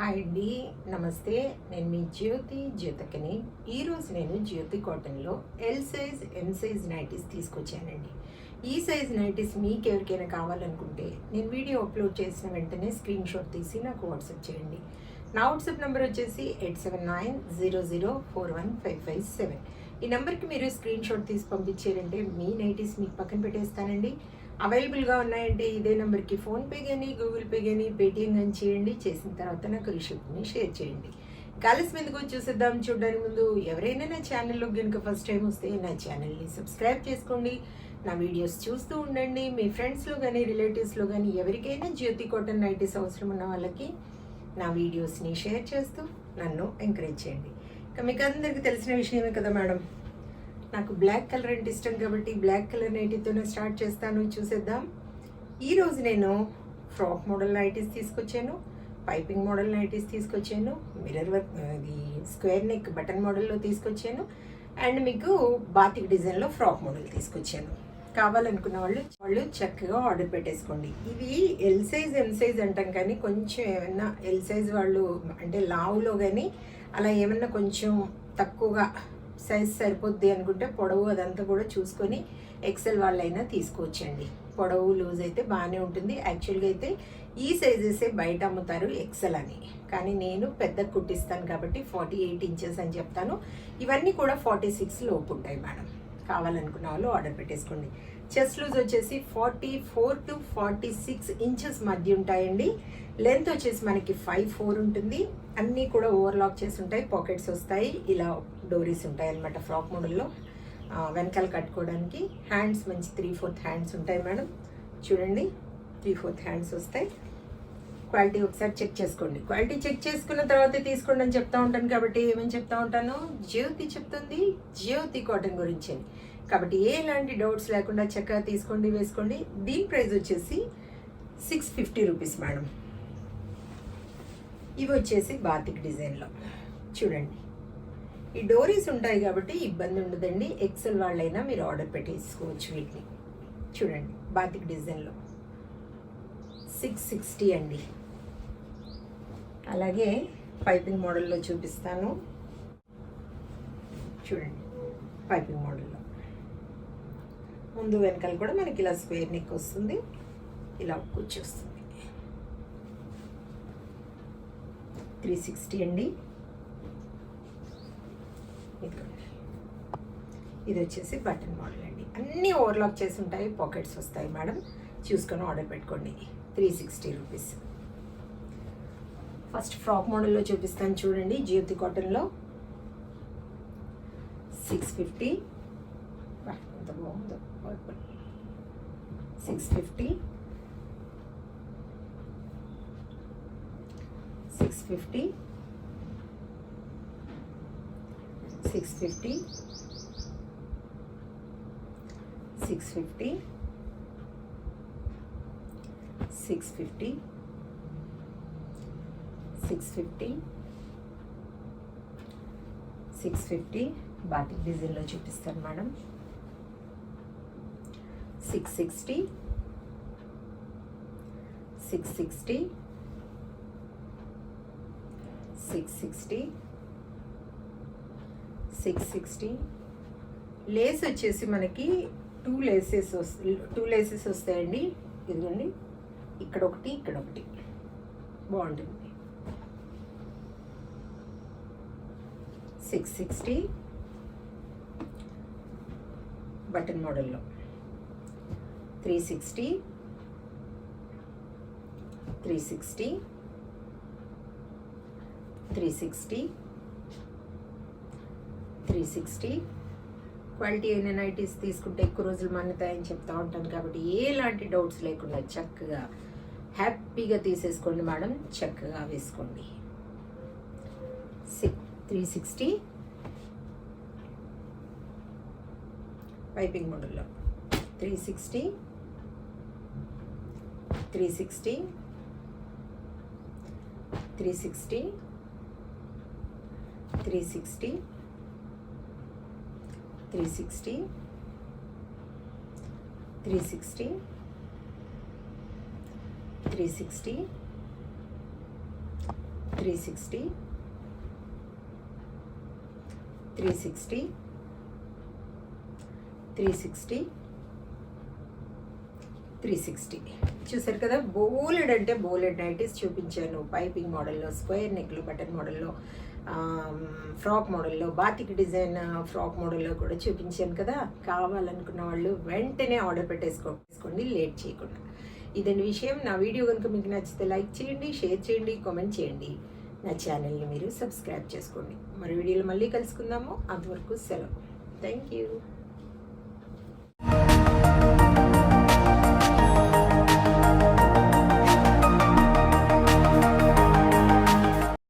Hi అండి, నమస్తే. నేను మీ జ్యోతికని. ఈరోజు నేను జ్యోతి కాటన్లో L size M size nighties తీసుకొచ్చానండి. ఈ సైజ్ నైటీస్ మీకు ఎవరికైనా కావాలనుకుంటే నేను వీడియో అప్లోడ్ చేసిన వెంటనే స్క్రీన్ షాట్ తీసి నాకు వాట్సాప్ చేయండి. నా వాట్సాప్ నెంబర్ వచ్చేసి 8790041557. ఈ నెంబర్కి మీరు స్క్రీన్ షాట్ తీసి పంపించారంటే మీ నైటీస్ మీకు పక్కన పెట్టేస్తానండి. అవైలబుల్గా ఉన్నాయంటే ఇదే నెంబర్కి ఫోన్పే కానీ గూగుల్ పే కానీ పేటిఎం కానీ చేయండి. చేసిన తర్వాత నాకు రిసిప్ట్ని షేర్ చేయండి. కాలేజ్ మీదకు చూసేద్దాం. చూడడానికి ముందు ఎవరైనా నా ఛానల్లో కనుక ఫస్ట్ టైం వస్తే నా ఛానల్ని సబ్స్క్రైబ్ చేసుకోండి. నా వీడియోస్ చూస్తూ ఉండండి. మీ ఫ్రెండ్స్లో కానీ రిలేటివ్స్లో కానీ ఎవరికైనా జ్యోతి కాటన్ నైటీస్ అవసరం ఉన్న వాళ్ళకి నా వీడియోస్ని షేర్ చేస్తూ నన్ను ఎంకరేజ్ చేయండి. ఇక మీకు అందరికీ తెలిసిన విషయమే కదా మేడం, నాకు బ్లాక్ కలర్ అంటే ఇష్టం కాబట్టి బ్లాక్ కలర్ నైటీతోనే స్టార్ట్ చేస్తాను. చూసేద్దాం. ఈరోజు నేను ఫ్రాక్ మోడల్ నైటీస్ తీసుకొచ్చాను, పైపింగ్ మోడల్ నైటీస్ తీసుకొచ్చాను, మిర్రర్ వర్క్ ఇది స్క్వేర్ నెక్ బటన్ మోడల్లో తీసుకొచ్చాను, అండ్ మీకు బాతిక్ డిజైన్లో ఫ్రాక్ మోడల్ తీసుకొచ్చాను. కావాలనుకున్న వాళ్ళు చక్కగా ఆర్డర్ పెట్టేసుకోండి. ఇవి ఎల్ సైజ్ ఎం సైజ్ అంటాం కానీ కొంచెం ఏమన్నా ఎల్ సైజ్ వాళ్ళు అంటే లావులో కానీ అలా ఏమన్నా కొంచెం తక్కువగా సైజ్ సరిపోద్ది అనుకుంటే పొడవు అదంతా కూడా చూసుకొని ఎక్సెల్ వాళ్ళైనా తీసుకోవచ్చండి. పొడవు లూజ్ అయితే బాగానే ఉంటుంది. యాక్చువల్గా అయితే ఈ సైజెసే బయట అమ్ముతారు ఎక్సెల్ అని, కానీ నేను పెద్ద కుట్టిస్తాను కాబట్టి 48 ఇంచెస్ అని చెప్తాను. ఇవన్నీ కూడా 46 లోపు ఉంటాయి మేడం. కావాలనుకున్న వాళ్ళు ఆర్డర్ పెట్టేసుకోండి. చెస్ట్ లూజ్ వచ్చేసి 44 to 46 ఇంచెస్ మధ్య ఉంటాయండి. లెంత్ వచ్చేసి మనకి 5'4" ఉంటుంది. అన్నీ కూడా ఓవర్లాక్ చేసి ఉంటాయి. పాకెట్స్ వస్తాయి, ఇలా డోరీస్ ఉంటాయి అన్నమాట ఫ్రాక్ మోడల్లో. వెనకాల కట్టుకోవడానికి హ్యాండ్స్ మంచి 3/4 హ్యాండ్స్ ఉంటాయి మేడం. చూడండి, 3/4 హ్యాండ్స్ వస్తాయి. క్వాలిటీ ఒకసారి చెక్ చేసుకోండి. క్వాలిటీ చెక్ చేసుకున్న తర్వాతే తీసుకోండి అని చెప్తా ఉంటాను కాబట్టి ఏమని చెప్తా ఉంటాను, జ్యోతి చెప్తుంది జ్యోతి కాటన్ గురించి అని. కాబట్టి ఎలాంటి డౌట్స్ లేకుండా చక్కగా తీసుకోండి, వేసుకోండి. దీని ప్రైస్ వచ్చేసి 650 రూపీస్ మేడం. ఇవి వచ్చేసి బాతిక్ డిజైన్లో చూడండి. ఈ డోరీస్ ఉంటాయి కాబట్టి ఇబ్బంది ఉండదండి. ఎక్సెల్ వాళ్ళైనా మీరు ఆర్డర్ పెట్టేసుకోవచ్చు వీటిని. చూడండి, బాతిక్ డిజైన్లో 660 అండి. అలాగే పైపింగ్ మోడల్లో చూపిస్తాను. చూడండి, పైపింగ్ మోడల్లో ముందు వెనకాల కూడా మనకి ఇలా స్క్వేర్ నెక్ వస్తుంది, ఇలా కూర్చొస్తుంది. 360 అండి. ఇది వచ్చేసి బటన్ మోడల్ అండి. అన్నీ ఓవర్లాక్ చేసి ఉంటాయి, పాకెట్స్ వస్తాయి మేడం. చూసుకొని ఆర్డర్ పెట్టుకోండి. 360 రూపీస్. ఫస్ట్ ఫ్రాక్ మోడల్లో చూపిస్తాను చూడండి. జ్యోతి కాటన్లో 650. ఎంత బాగుందో పర్పుల్. 650 650 650 650 650 650 650 బాటిక్ డిజైన్లో చూపిస్తాను మేడం. 660 660 660 660. లేస్ వచ్చేసి మనకి 2 లేసెస్ వస్తాయండి. ఇదిగోండి, ఇక్కడ ఒకటి ఇక్కడ ఒకటి, బాగుంటుంది. 660 బటన్ మోడల్లో 360 360 360 360. క్వాలిటీ అయిన నైటీస్ తీసుకుంటే ఎక్కువ రోజులు మన్నుతాయని చెప్తా ఉంటాను కాబట్టి ఎలాంటి డౌట్స్ లేకుండా చక్కగా హ్యాపీగా తీసేసుకోండి మేడం. చక్కగా వేసుకోండి. 360 పైపింగ్ మోడల్లో 360 360 360 360 360 360 360 360, 360, 360, 360. చూసారు కదా, బోలెడ్ అంటే బోలెడ్ నైటీస్ చూపించాను. పైపింగ్ మోడల్లో, స్క్వేర్ నెక్లు, బటన్ మోడల్లో, ఫ్రాక్ మోడల్లో, బాతిక్ డిజైన్ ఫ్రాక్ మోడల్లో కూడా చూపించాను కదా. కావాలనుకున్న వాళ్ళు వెంటనే ఆర్డర్ పెట్టేసుకోండి, లేట్ చేయకుండా. ఇదండి విషయం. నా వీడియో కనుక మీకు నచ్చితే లైక్ చేయండి, షేర్ చేయండి, కామెంట్ చేయండి. నా ఛానల్ని మీరు సబ్స్క్రైబ్ చేసుకోండి. మరి వీడియోలో మళ్ళీ కలుసుకుందాము. అంతవరకు సెలవు. Thank you.